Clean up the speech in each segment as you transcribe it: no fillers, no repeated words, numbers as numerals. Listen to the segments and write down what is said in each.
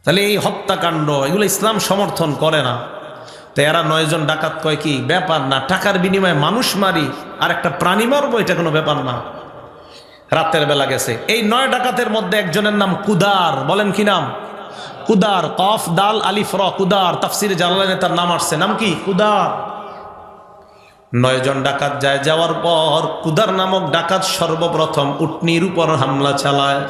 তাহলে এই হত্যাকাণ্ড এগুলো ইসলাম সমর্থন করে না। তো এরা 9 জন ডাকাত কয় কি ব্যাপার না, টাকার বিনিময়ে মানুষ মারি আর একটা প্রাণী মারবো, এটা কোনো ব্যাপার না। রাতের বেলা গেছে। এই 9 ডাকাতের মধ্যে একজনের নাম কুদার। বলেন কি নাম? কুদার, কফ দাল আলিফ র, কুদার। তাফসিরে জালালাইনে তার নাম আসছে, নাম কি? কুদার। 9 জন ডাকাত যায়। যাওয়ার পর কুদার নামক ডাকাত সর্বপ্রথম উটনির উপর হামলা চালায়।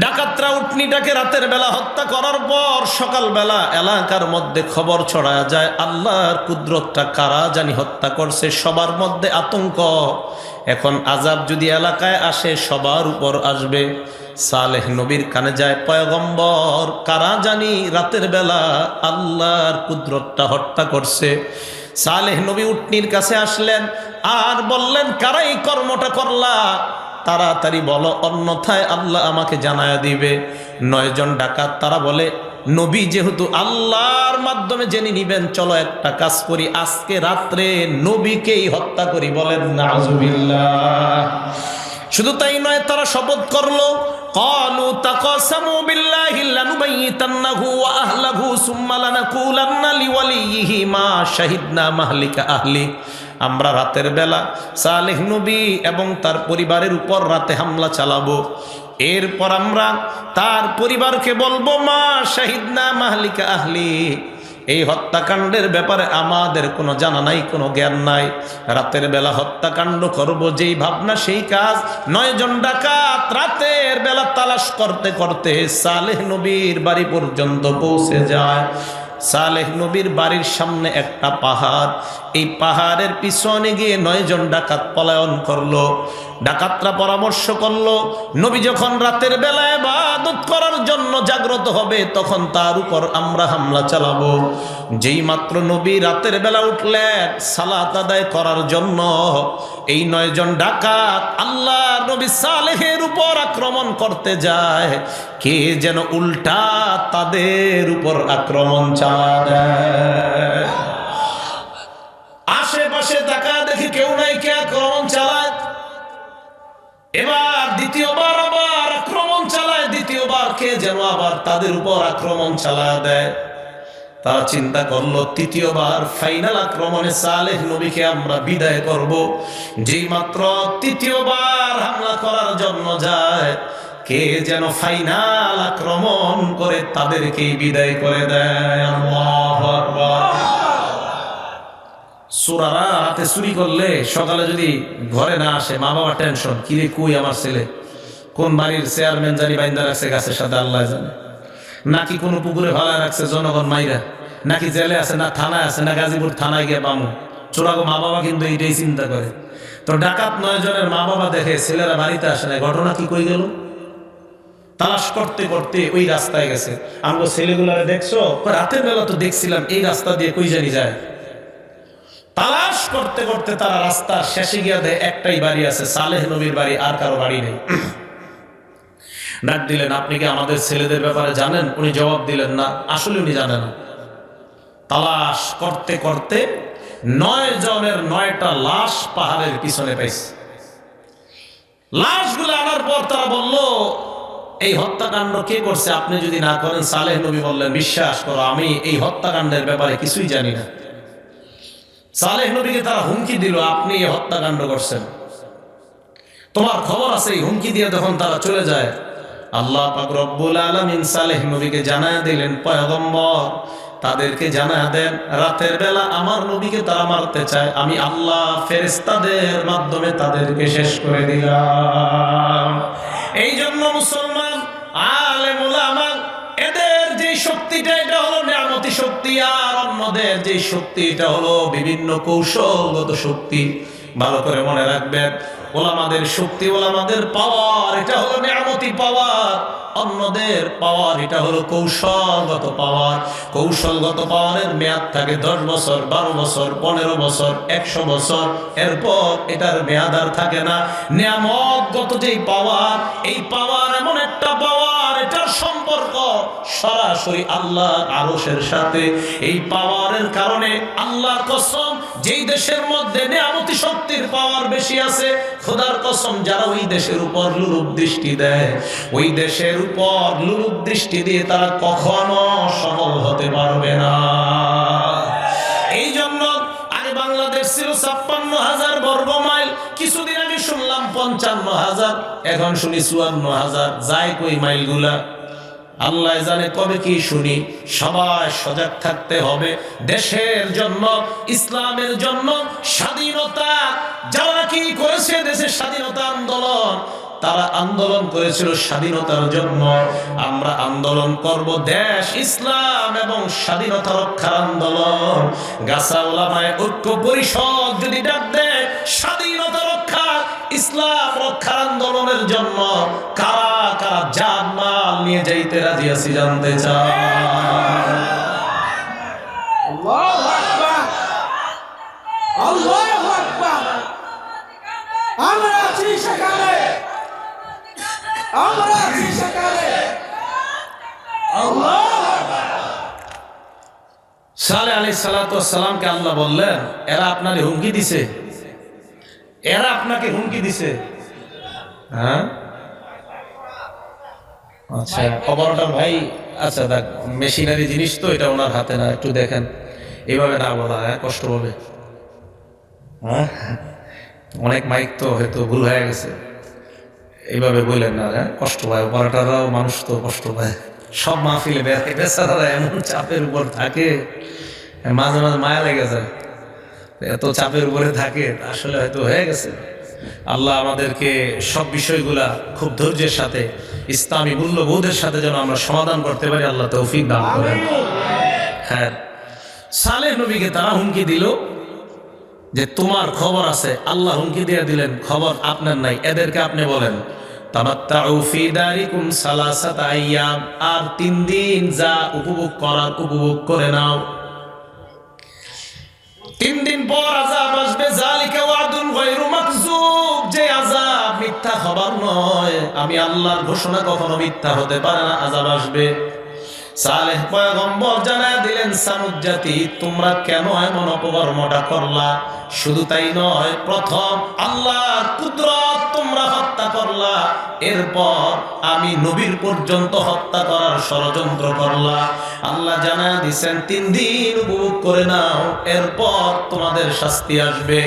ডাকাতরা উটনিটাকে রাতের বেলা হত্যা করার পর সকালবেলা এলাকার মধ্যে খবর ছড়ায় যায়, আল্লাহর কুদরতটা কারা জানি হত্যা করছে। সবার মধ্যে আতঙ্ক। এখন আযাব যদি এলাকায় আসে সবার উপর আসবে। সালেহ নবীর কানে যায়, পয়গম্বর কারা জানি রাতের বেলা আল্লাহর কুদরতটা হত্যা করছে। সালেহ নবী উটনির কাছে আসলেন আর বললেন, কারা এই কর্মটা করলা? তাড়াতাড়ি বলো, অন্যথায় আল্লাহ আমাকে জানায়া দিবে। 9 জন ডাকাত তারা বলে, নবী যেহেতু আল্লাহর মাধ্যমে জেনে নিবেন, চলো একটা কাজ করি, আজকে রাত্রে নবীকেই হত্যা করি। বলেন নাউযুবিল্লাহ। শুধু তাই নয়, তারা শপথ করলো, ক্বালু তাকাসামু বিল্লাহি লানুবাইয়িতান্নাহু ওয়া আহলাহু সুম্মা লানাকুলান্না লিওয়ালিয়িহি মা শাহিদনা মাহলিকা আহলি। আমরা রাতের বেলা সালেহ নবী এবং তার পরিবারের উপর রাতে হামলা চালাবো। এরপর আমরা তার পরিবারকে বলবো, মা শাহিদনা মাহলিকা আহলি, এই হত্যাকাণ্ডের ব্যাপারে আমাদের কোনো জানা নাই, কোনো জ্ঞান নাই। রাতের বেলা হত্যাকাণ্ড করব, যেই ভাবনা সেই কাজ। 9 জন ডাকাত রাতের বেলা তালাশ করতে করতে সালেহ নবীর বাড়ি পর্যন্ত পৌঁছে যায়। সালেহ নবীর বাড়ির সামনে একটা পাহাড়। এই পাহাড়ের পিছনে গিয়ে 9 জন ডাকাত পলায়ন করলো। ডাকাতরা পরামর্শ করলো, নবী যখন রাতের বেলা ইবাদত করার জন্য জাগ্রত হবে তখন তার উপর আমরা হামলা চালাবো। যেই মাত্র নবী রাতের বেলা উঠলেন সালাত আদায় করার জন্য, এই 9 জন ডাকাত আল্লাহ নবী সালেহের উপর আক্রমণ করতে যায়। কে যেন উল্টা তাদের উপর আক্রমণ চালায় দেয়। আশেপাশে তাকা দেখি কেউ নাই, কে আক্রমণ চালায়। এবার দ্বিতীয়বার আবার আক্রমণ চালায়। দ্বিতীয়বার কে যেন আবার তাদের উপর আক্রমণ চালায় দেয়। তারা চিন্তা করলো, তৃতীয়বার ফাইনাল আক্রমণে সালেহ নবীকে আমরা বিদায় করব। যেই মাত্র তৃতীয়বার হামলা করার জন্য যায়, কে যেন ফাইনাল আক্রমণ করে তাদেরকে বিদায় করে দেয়। আল্লাহু আকবার। চোরারা রাতে চুরি করলে সকালে যদি ঘরে না আসে, মা বাবা টেনশন, কিরে কই আমার ছেলে, কোন বাড়ির চেয়ারম্যান জানি বাইন্দা রাখছে গাছের সাথে, আল্লাহ জানে, নাকি কোনো পুকুরে ভাড়া রাখছে জনগণ মাইরা, নাকি জেলে আছে, না থানায় আছে, না গাজীপুর থানায় গিয়ে পামু। চোরাগো মা বাবা কিন্তু এইটাই চিন্তা করে। তো ডাকাত 9 জনের মা বাবা দেখে ছেলেরা বাড়িতে আসে না, ঘটনা কি কই গেল। তালাশ করতে করতে ওই রাস্তায় গেছে। আমগো ছেলেগুলারে দেখছো? রাতের বেলা তো দেখছিলাম, এই রাস্তা দিয়ে কই জানি যায়। তালাশ করতে করতে তারা রাস্তার শেষে গিয়ে দেয় একটাই বাড়ি আছে, সালেহ নবীর বাড়ি, আর কারো বাড়ি নেই। ডাক দিলেন, আপনি কি আমাদের ছেলেদের ব্যাপারে জানেন? উনি জবাব দিলেন না, আসলে উনি জানেন না। তালাশ করতে করতে 9 জনের 9টা লাশ পাহাড়ের পিছনে পাইছে। লাশগুলো আনার পর তারা বলল, এই হত্যাকাণ্ড কে করছে? আপনি যদি না করেন। সালেহ নবী বললেন, বিশ্বাস করো আমি এই হত্যাকাণ্ডের ব্যাপারে কিছুই জানি না। সালেহ নবীকে তারা হুমকি দিল, আপনি এই হত্যাকাণ্ড করছেন, তোমার খবর আছে। এই হুমকি দিয়ে যখন তারা চলে যায়, আল্লাহ পাক রব্বুল আলামিন সালেহ নবীকে জানায়া দিলেন, পয়গম্বর তাদেরকে জানায়া দেন, রাতের বেলা আমার নবীকে তারা মারতে চায়, আমি আল্লাহ ফেরেশতাদের মাধ্যমে তাদেরকে শেষ করে দিলাম। এই জন্য মুসলমান আলেম উলামা এদের যে শক্তিটা, এটা হলো নিয়ামতি শক্তি, আর অন্যদের যে শক্তি এটা হলো বিভিন্ন কৌশলগত শক্তি। ভালো করে মনে রাখবেন, ওলামাদের শক্তি, ওলামাদের পাওয়ার, এটা হলো নিয়ামতি পাওয়ার। অন্যদের পাওয়ার এটা হলো কৌশলগত পাওয়ার। কৌশলগত পাওয়ারের মেয়াদ থাকে 10 বছর, 12 বছর, 15 বছর, 100 বছর, এরপর এটার মেয়াদ আর থাকে না। নিয়ামতগত যেই পাওয়ার, এই পাওয়ার এমন একটা পাওয়ার, এটার সম্পর্ক সরাসরি আল্লাহ আরশের সাথে। এই পাওয়ারের কারণে আল্লাহ কসম, যেই দেশের মধ্যে নেয়ামতি শক্তির পাওয়ার বেশি আছে, খোদার কসম যারা ওই দেশের উপর লুলুপ দৃষ্টি দেয়, ওই দেশের উপর লুলুপ দৃষ্টি দিয়ে তারা কখনো সফল হতে পারবে না। এই জন্য আগে বাংলাদেশ ছিল ৫৬,০০০ বর্গ মাইল, কিছুদিন আগে শুনলাম ৫৫,০০০, এখন শুনি ৫৪,০০০। যায় কই মাইলগুলা? আল্লাহ জানে কবে কি শুনি। সবাই সজাগ থাকতে হবে দেশের জন্য, ইসলামের জন্য। স্বাধীনতা যারা কি করেছে, দেশের স্বাধীনতা আন্দোলন, তারা আন্দোলন করেছিল স্বাধীনতার জন্য। আমরা আন্দোলন করব দেশ, ইসলাম এবং স্বাধীনতা রক্ষার আন্দোলন। গাছা ওলামায়ে ঐক্য পরিষদ যদি ডাক দেয় স্বাধীনতা রক্ষা, ইসলাম রক্ষার আন্দোলনের জন্য, কারা কারা জান মাল নিয়ে যাইতে রাজি আছি জানতে চাই। আল্লাহু আকবার, আল্লাহু আকবার। আমরা আছি সেখানে, আমরা আছি সেখানে। আল্লাহু আকবার। সালেহ আলাইহিস সালাতু ওয়াস সালামকে আল্লাহ বললেন, এরা আপনারে হুমকি দিছে, এরা আপনাকে হুমকি দিছে। হ্যাঁ, আচ্ছা অপারেটর ভাই, আচ্ছা দেখ মেশিনারি জিনিস তো, এটা ওনার হাতে না, একটু দেখেন। এইভাবে না বলা, কষ্ট হবে। হ্যাঁ, অনেক মাইক তো হয়তো ভুল হয়ে গেছে, এইভাবে বললেন না, কষ্ট পায়। অপারেটররাও মানুষ তো কষ্ট পায়। সব মাহফিলে বেচারারা এমন চাপের উপর থাকে, মাঝে মাঝে মায়া লেগে যায়, এত চাপের উপরে থাকে। আসলে হয়তো হয়ে গেছে। আল্লাহ আমাদেরকে সব বিষয়গুলা খুব ধৈর্যের সাথে, ইসলামী মূল্যবোধের সাথে যেন আমরা সমাধান করতে পারি, আল্লাহ তৌফিক দান করেন। হ্যাঁ, সালেহ নবীকে তারা হুমকি দিল যে তোমার খবর আছে। আল্লাহ হুমকি দিয়ে দিলেন, খবর আপনার নাই, এদেরকে আপনি বলেন তামাত্তাউ ফি দারিকুম সালাসাতা আইয়াম, আর ৩ দিন যা উপভোগ করার উপভোগ করে নাও। ৩ দিন পর আযাব আসবে। যালিকা ওয়াদুন গায়রু মাকযুব, যে আযাব মিথ্যা খবর নয়। আমি আল্লাহর ঘোষণা কখনো মিথ্যা হতে পারে না, আযাব আসবে। সালেহ পয়গম্বর জানায় দিলেন, সামুদ জাতি তোমরা কেন এমন অপকর্মটা করলা? শুধু তাই নয়, প্রথম আল্লাহর কুদরত তোমরা হত্যা করলা, এরপর আমি নবীর পর্যন্ত হত্যা করার ষড়যন্ত্র করলা। আল্লাহ জানায় দিছেন ৩ দিন উপভোগ করে নাও, এরপর তোমাদের শাস্তি আসবে।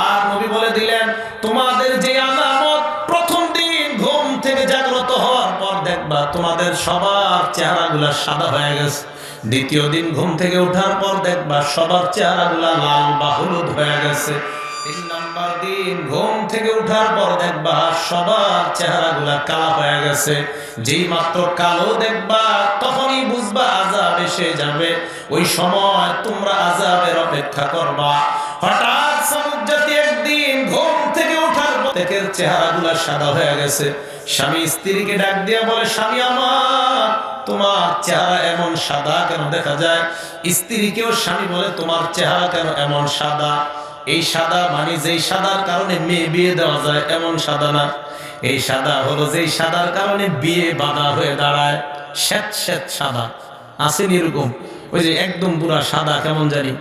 আর নবী বলে দিলেন, তোমাদের যে আলামত, প্রথম দিন ঘুম থেকে জাগ্রত হওয়ার পর দেখবা তোমাদের সবার চেহারাগুলা সাদা হয়ে গেছে। দ্বিতীয় দিন ঘুম থেকে ওঠার পর দেখবা সবার চেহারাগুলা লাল বা হলুদ হয়ে গেছে। ৩ নম্বর দিন ঘুম থেকে ওঠার পর দেখবা সবার চেহারাগুলা কালো হয়ে গেছে। যেই মাত্র কালো দেখবা তখনই বুঝবা আযাব এসে যাবে। ওই সময় তোমরা আযাবের অপেক্ষা করবা। হঠাৎ সামুদ জাতি একদিন ঘুম থেকে ওঠার পর প্রত্যেকের চেহারাগুলা সাদা হয়ে গেছে। স্বামী স্ত্রীকে ডাক দিয়ে বলে, স্বামী আমার, তোমার চেহারা এমন সাদা কেন দেখা যায়? স্ত্রীকেও স্বামী বলে, তোমার চেহারা কেন এমন সাদা? এই সাদা মানে যেই সাদার কারণে মেয়ে বিয়ে দেওয়া যায় এমন সাদা না। এই সাদা হলো যেই সাদার কারণে বিয়ে বাধা হয়ে দাঁড়ায়। শ্বেত শ্বেত সাদা আসেনি এরকম, ওই যে একদম পুরা সাদা কেমন জানি।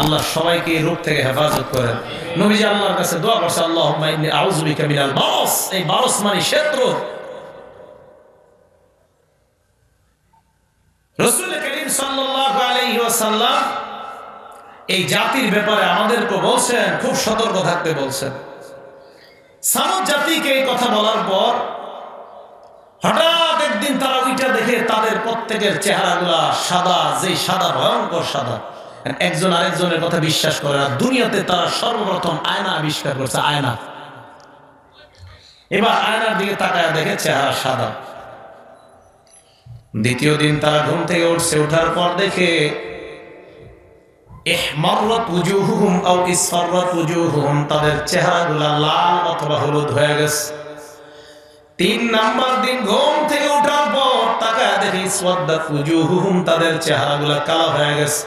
আল্লাহ সবাইকে এই রোগ থেকে হেফাজত করেন। নবীজি আল্লাহর কাছে দোয়া করছে, আল্লাহুম্মা ইন্নী আউযু বিকা মিনাল বারস। এই বারস মানে শ্বেত রোগ। রাসূল করিম সাল্লাল্লাহু আলাইহি ওয়াসাল্লাম এই জাতির ব্যাপারে আমাদেরকে বলছেন, খুব সতর্ক থাকতে বলছেন। সামুদ জাতিকে এই কথা বলার পর হঠাৎ একদিন তারা ওইটা দেখে তাদের প্রত্যেকের চেহারাগুলা সাদা, যেই সাদা ভয়ঙ্কর সাদা। একজন আরেকজনের কথা বিশ্বাস করে না। দুনিয়াতে তারা সর্বপ্রথম আয়না আবিষ্কার করছে, আয়না। এবার আয়নার দিকে তাকায় দেখে চেহারা সাদা। দ্বিতীয় দিন তারা ঘুম থেকে উঠছে, ওঠার পর দেখে ইহমাররাত উজুহুহুম আও ইসফাররাত উজুহুহুম, তাদের চেহারাগুলা লাল অথবা হলুদ হয়ে গেছে। ৩ নাম্বার দিন ঘুম থেকে ওঠার পর তাকায় দেখে ইসওয়াদ্দাত উজুহুহুম, তাদের চেহারাগুলা কালো হয়ে গেছে।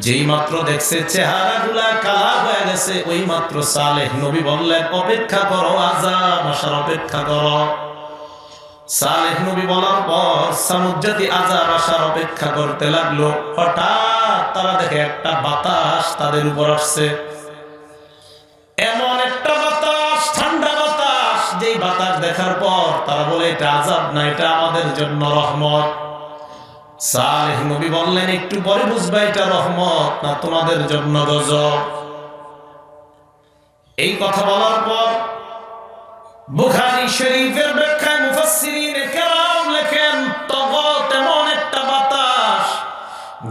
যেই মাত্র দেখছে চেহারাগুলা কালা হয়ে গেছে, ওই মাত্র সালেহ নবী বললেন, অপেক্ষা করো, আযাব আসার অপেক্ষা করো। সালেহ নবী বলার পর সামুদ জাতি আযাব আসার অপেক্ষা করতে লাগলো। হঠাৎ তারা দেখে একটা বাতাস তাদের উপর আসছে। এমন একটা বাতাস, ঠান্ডা বাতাস, যেই বাতাস দেখার পর তারা বলে এটা আযাব না, এটা আমাদের জন্য রহমত। সালেহ নবী বললেন একটু পরে বুঝবা এটা রহমত না তোমাদের জন্য গজব। এই কথা বলার পর বুখারী শরীফের ব্যাখ্যায় মুফাসসিরিনে কেরাম লেখেন, তগত এমন একটা বাতাস,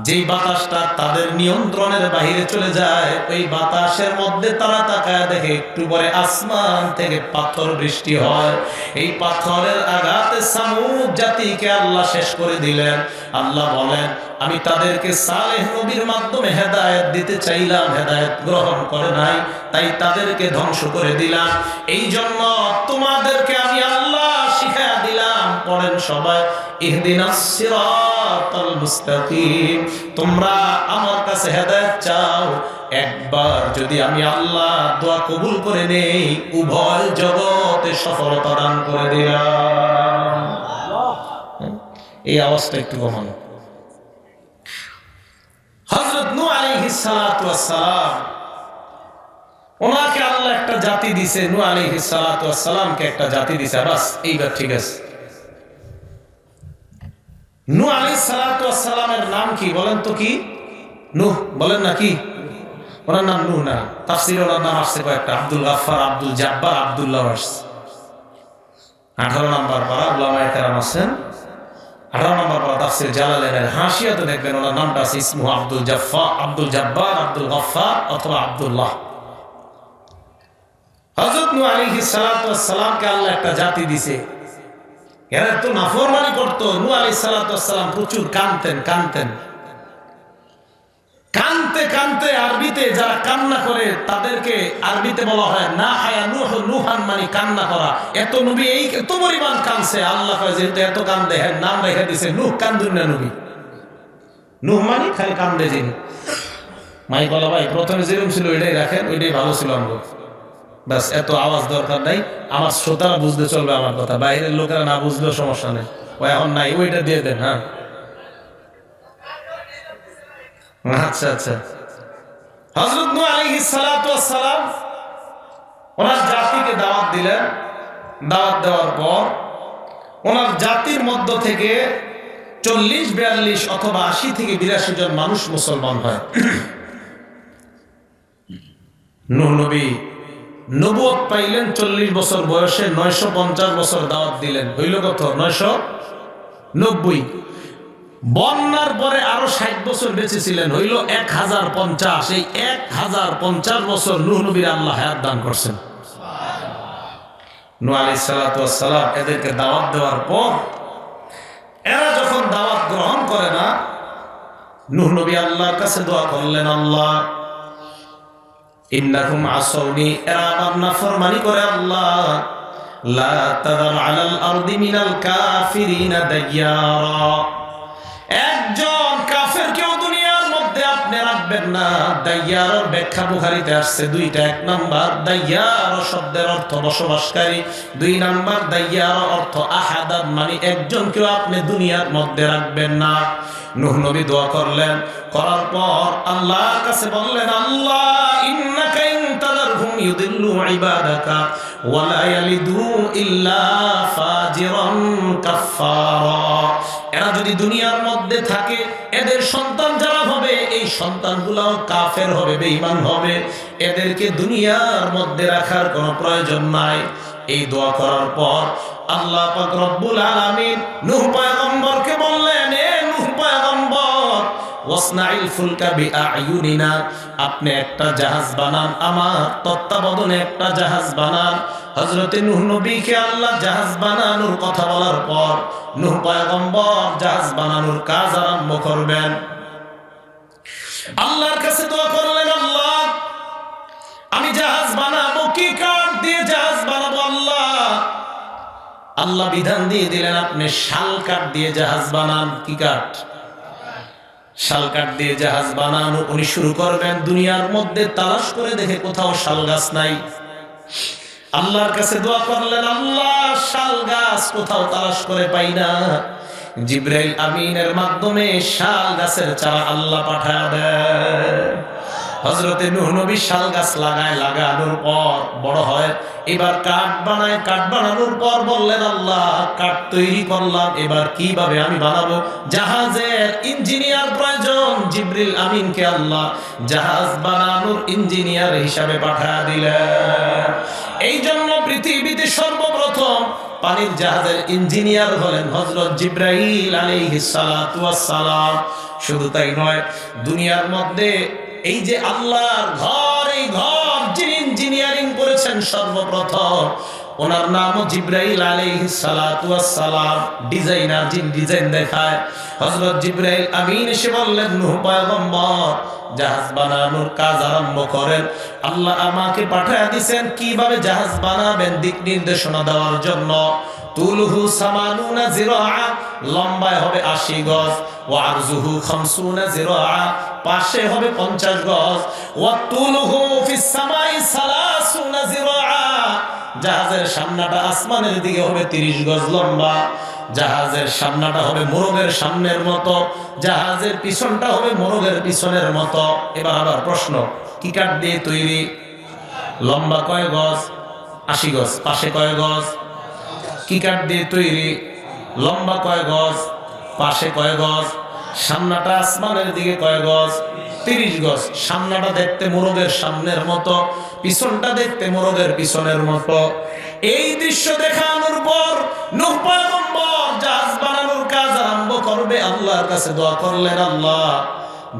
যেই বাতাসটা তাদের নিয়ন্ত্রণের বাইরে চলে যায়। ওই বাতাসের মধ্যে তারা তাকায় দেখে একটু পরে আসমান থেকে পাথর বৃষ্টি হয়। এই পাথরের আঘাতে সামুদ জাতিকে আল্লাহ শেষ করে দিলেন। আল্লাহ বলেন আমি তাদেরকে সালেহ নবীর মাধ্যমে হেদায়েত দিতে চাইলাম, হেদায়েত গ্রহণ করে নাই, তাই তাদেরকে ধ্বংস করে দিলাম। এই জন্য তোমাদেরকে আমি আল্লাহ শিখায়া দিলাম। পড়েন সবাই, ইহদিনাস সিরাতাল মুস্তাকিম। তোমরা আমার কাছে হেদায়েত চাও, একবার যদি আমি আল্লাহ দোয়া কবুল করে নেই, উভয় জগতে সফলতা দান করে দিলাম। এই আওয়াজটা একটু কমান। হযরত নূহ আলাইহিস সালাতু ওয়াস সালাম, ওনাকে আল্লাহ একটা জাতি দিছে। নূহ আলাইহিস সালাতু ওয়াস সালামকে একটা জাতি দিছে, বাস এইবার ঠিক আছে। নূহ আলাইহিস সালাতু ওয়াস সালামের নাম কি বলেন তো? কি নূহ বলেন না? কি ওনার নাম নূহ না, তাফসীরে ওনার নাম আসছে কয়েকটা, আব্দুল গাফফার, আব্দুল জাব্বার, আব্দুল্লাহ আসছে। 18 নম্বর পারা উলামায়ে কেরাম আছেন, 18 নম্বর পারা তাফসীর জালালাইনের হাসিয়াতে দেখবেন ওনার নামটা আছে ইসমু আব্দুল জাফফার, আব্দুল জাব্বার, আব্দুল গাফফার অথবা আব্দুল্লাহ। হযরত নূহ আলাইহিস সালাতু ওয়াস সালামকে আল্লাহ একটা জাতি দিছে। এরা তো নাফরমানি করতো। নূহ আলাইহিস সালাতু ওয়াস সালাম প্রচুর কাঁদতেন। কানতে কানতে আরবিতে যারা কান্না করে তাদেরকে আরবিতে বলা হয় না হায়া নূহ, নূহান মানে কান্না করা। এত নবী এই এত পরিমাণ কানছে, আল্লাহ কয় যেহেতু এত কান্দে হ্যাঁ নাম রেখে দিছে নূহ। কান্দুন না নবী, নূহ মানে খালি কান্দে। যিনি মাই বলা ভাই প্রথমে যেরকম ছিল ওইটাই রাখেন, ওইটাই ভালো ছিল। আমরা ব্যাস এত আওয়াজ দরকার নাই, আমার শ্রোতারা বুঝতে চলবে আমার কথা, বাইরের লোকেরা না বুঝলেও সমস্যা নেই। ও এখন নাই, ওইটা দিয়ে দেন। হ্যাঁ আচ্ছা আচ্ছা। হযরত নূহ আলাইহিস সালাতু ওয়াস সালাম ওনার জাতিকে দাওয়াত দিলেন। দাওয়াত দেওয়ার পর ওনার জাতির মধ্য থেকে 40-42 অথবা 80 থেকে 82 জন মানুষ মুসলমান হয়। নূহ নবী নবুয়ত পাইলেন 40 বছর বয়সে, 950 বছর দাওয়াত দিলেন। হইল কত? 990। বন্যার পরে আরো 60 বছর বেঁচে ছিলেন, হইল 1050। এই 1050 বছর নূহ নবীর আল্লাহ হায়াত দান করছেন। নূহ আলাইহিস সালাতু ওয়াস সালাম এদেরকে দাওয়াত দেওয়ার পর এরা যখন দাওয়াত গ্রহণ করে না, নূহ নবী আল্লাহর কাছে দোয়া করলেন, আল্লাহ ইন্নাকুম আসাউনি, এরা আমার নাফরমানি করে, আল্লাহ লা তাযার আলাল আরদি মিনাল কাফিরিনা দাইয়ারা, একজন কাফের কেউ দুনিয়ার মধ্যে আপনি রাখবেন না। দাইয়ার ব্যাখ্যা বুখারীতে আসছে দুইটা। 1 নাম্বার দাইয়ার শব্দের অর্থ বসবাসকারী, 2 নাম্বার দাইয়ার অর্থ আহাদান মানে একজন কেউ আপনি দুনিয়ার মধ্যে রাখবেন না। নূহ নবী দোয়া করলেন, করার পর আল্লাহর কাছে বললেন, আল্লাহ ইন্নাকা ইন তাযারহুম ইউদিল্লু ইবাদাকা ওয়া লা ইয়ালিদু ইল্লা ফাজিরান কাফফারা, এরা যদি দুনিয়ার মধ্যে থাকে, এদের সন্তান যারা হবে এই সন্তানগুলোও কাফের হবে, বেঈমান হবে, এদেরকে দুনিয়ার মধ্যে রাখার কোনো প্রয়োজন নাই। এই দোয়া করার পর আল্লাহ পাক রব্বুল আলামিন নূহ পয়গম্বরকে বললেন, এ নূহ পয়গম্বর ওয়াসনাইল ফুলকা বিআইউনিনা, আপনি একটা জাহাজ বানান, আমার তত্ত্বাবধানে একটা জাহাজ বানান। হযরতে নূহ নবীকে আল্লাহ জাহাজ বানানোর কথা বলার পর নূহ পয়গম্বর জাহাজ বানানোর কাজ আরম্ভ করবেন। আল্লাহর কাছে দোয়া করলেন, আল্লাহ আমি জাহাজ বানাবো, কি কাঠ দিয়ে জাহাজ বানাবো? আল্লাহ বিধান দিয়ে দিলেন, আপনি শাল কাঠ দিয়ে জাহাজ বানান। কি কাঠ? শাল কাঠ দিয়ে জাহাজ বানানো উনি শুরু করবেন। দুনিয়ার মধ্যে তালাশ করে দেখে কোথাও শাল গাছ নাই। আল্লাহর কাছে দোয়া করলেন, আল্লাহ শাল গাছ কোথাও তালাশ করে পাই না, জিবরাইল আমিনের মাধ্যমে শাল গাছের চারা আল্লাহ পাঠায় দেয়। হযরতে নূহ নবী শাল গাছ লাগানোর পর বড় হয়, এবার কাঠ বানায়। কাঠ বানানোর পর বললেন, আল্লাহ কাঠ তৈরি করলাম, এবার কিভাবে আমি বানাবো? জাহাজের ইঞ্জিনিয়ার প্রয়োজন। জিবরিল আমিনকে আল্লাহ জাহাজ বানানোর ইঞ্জিনিয়ার হিসাবে পাঠায় দিলেন। এই জন্য পৃথিবীতে সর্বপ্রথম পানির জাহাজের ইঞ্জিনিয়ার হলেন হযরত জিবরাইল আলাইহিস সালাতু ওয়াস সালাম। শুধু তাই নয়, দুনিয়ার মধ্যে এই যে আল্লাহর ঘর, এই ঘর যিনি ইঞ্জিনিয়ারিং করেছেন সর্বপ্রথম, ওনার নামও জিবরাইল আলাইহিস সালাতু ওয়াস সালাম। ডিজাইনার, যিনি ডিজাইন দেখায়, হযরত জিবরাইল আমিন এসে বললেন, নূহ পয়গম্বর জাহাজ বানানোর কাজ আরম্ভ করেন। আল্লাহ আমাকে পাঠিয়ে দিয়েছেন কিভাবে জাহাজ বানাবেন দিক নির্দেশনা দেওয়ার জন্য। তুলহু সামানুনা জিরাআ, লম্বায় হবে 80 গজ। ওয়া আরজুহু 50 জিরাআ, পাশে হবে 50 গজ। ওয়া তুলহু ফিস সামাই 30 জিরাআ, জাহাজের সামনাটা আসমানের দিকে হবে 30 গজ লম্বা। জাহাজের সামনাটা হবে মোরগের সামনের মতো, জাহাজের পিছনটা হবে মোরগের পিছনের মতো। এবার আবার প্রশ্ন, কি কাঠ দিয়ে তৈরি? লম্বা কয় গজ? 80 গজ। পাশে কয় গজ? কি কাঠ দিয়ে তৈরি? লম্বা কয় গজ? পাশে কয় গজ? সামনাটা আসমানের দিকে কয় গজ? 30 গজ। সামনাটা দেখতে মোরগের সামনের মতো, পিছনটা দেখতে মোরগের পিছনের মতো। এই দৃশ্য দেখানোর পর নূহ পয়গম্বর জাহাজ বানানোর কাজ আরম্ভ করবে। আল্লাহর কাছে দোয়া করলেন, আল্লাহ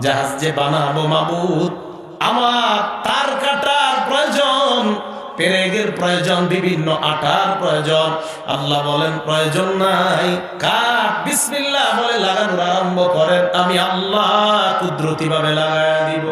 জাহাজ যে বানাবো মাবুদ, আমার তার কাটার প্রয়োজন, পেরেগের প্রয়োজন, বিভিন্ন আটার প্রয়োজন। আল্লাহ বলেন প্রয়োজন নাই, কাঠ বিসমিল্লাহ বলে লাগানোর আরম্ভ করেন, আমি আল্লাহ কুদরতি ভাবে লাগায় দিব।